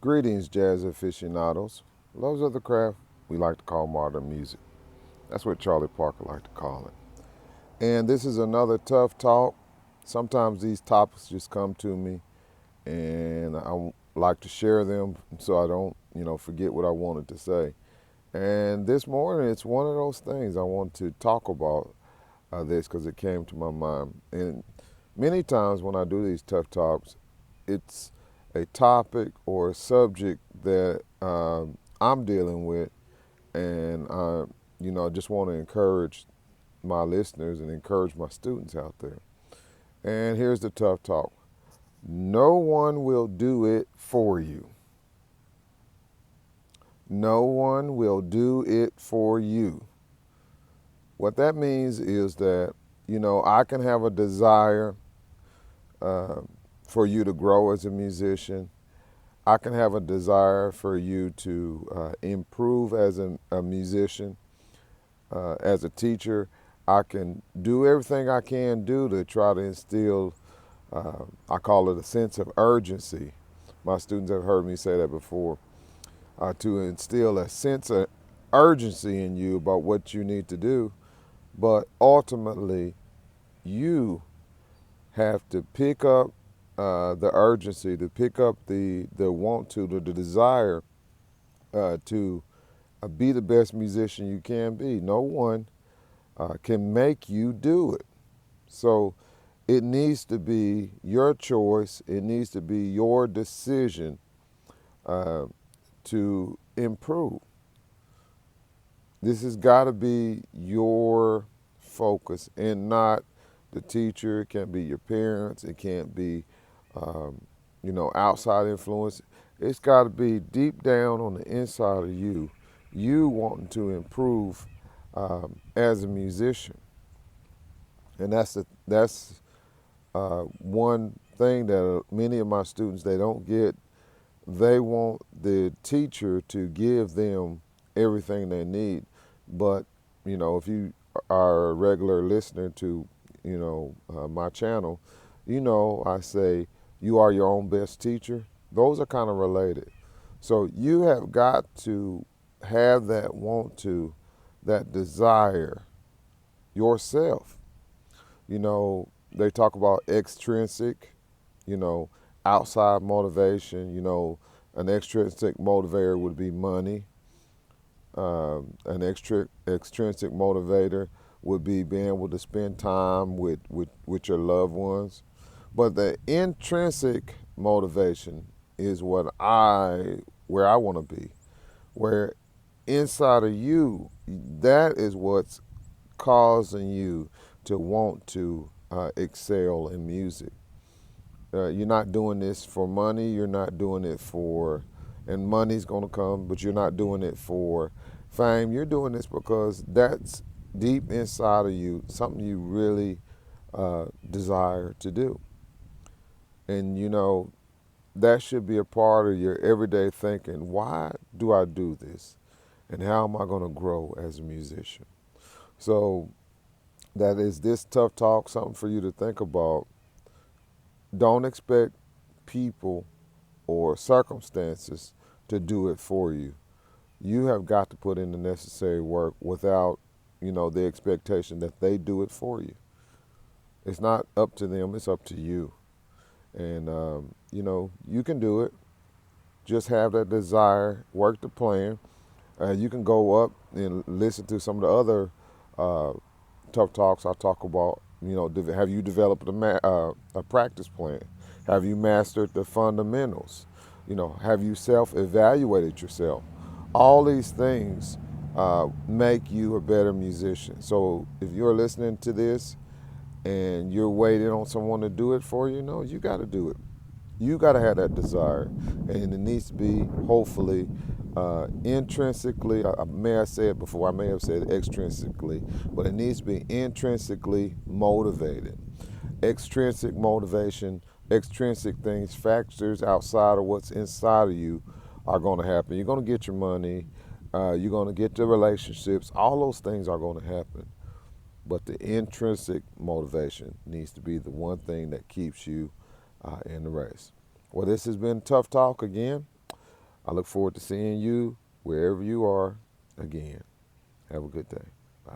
Greetings, jazz aficionados. Lovers of the craft we like to call modern music. That's what Charlie Parker liked to call it. And this is another tough talk. Sometimes these topics just come to me, and like to share them so I don't, forget what I wanted to say. And this morning, it's one of those things I want to talk about this because it came to my mind. And many times when I do these tough talks, it's a topic or a subject that I'm dealing with, and I just want to encourage my listeners and encourage my students out there. And here's the tough talk: no one will do it for you. No one will do it for you. What that means is that I can have a desire uh, for you to grow as a musician. I can have a desire for you to improve as a musician, as a teacher. I can do everything I can do to try to instill, I call it a sense of urgency. My students have heard me say that before, to instill a sense of urgency in you about what you need to do. But ultimately, you have to pick up the urgency, to pick up the want to, the desire to be the best musician you can be. No one can make you do it. So it needs to be your choice. It needs to be your decision uh, to improve. This has got to be your focus and not the teacher. It can't be your parents. It can't be, outside influence. It's got to be deep down on the inside of you wanting to improve as a musician. And that's one thing that many of my students they don't get. They want the teacher to give them everything they need, but if you are a regular listener to my channel, I say you are your own best teacher. Those are kind of related. So you have got to have that want to, that desire yourself. They talk about extrinsic, you know, outside motivation. An extrinsic motivator would be money. An extrinsic motivator would be being able to spend time with your loved ones. But the intrinsic motivation is where I want to be, where inside of you, that is what's causing you to want to excel in music. You're not doing this for money. You're not doing it for, and money's going to come, but you're not doing it for fame. You're doing this because that's deep inside of you, something you really desire to do. And that should be a part of your everyday thinking. Why do I do this? And how am I going to grow as a musician? So that is this tough talk, something for you to think about. Don't expect people or circumstances to do it for you. You have got to put in the necessary work without, the expectation that they do it for you. It's not up to them, it's up to you. And, you can do it. Just have that desire, work the plan. You can go up and listen to some of the other uh, tough talks I talk about. Have you developed a practice plan? Have you mastered the fundamentals? Have you self-evaluated yourself? All these things make you a better musician. So if you're listening to this and you're waiting on someone to do it for you, no, you got to do it. You got to have that desire, and it needs to be hopefully intrinsically. I may have said before, I may have said extrinsically, but it needs to be intrinsically motivated. Extrinsic motivation, extrinsic things, factors outside of what's inside of you are going to happen. You're going to get your money, you're going to get the relationships. All those things are going to happen. But the intrinsic motivation needs to be the one thing that keeps you in the race. Well, this has been Tough Talk again. I look forward to seeing you wherever you are again. Have a good day. Bye.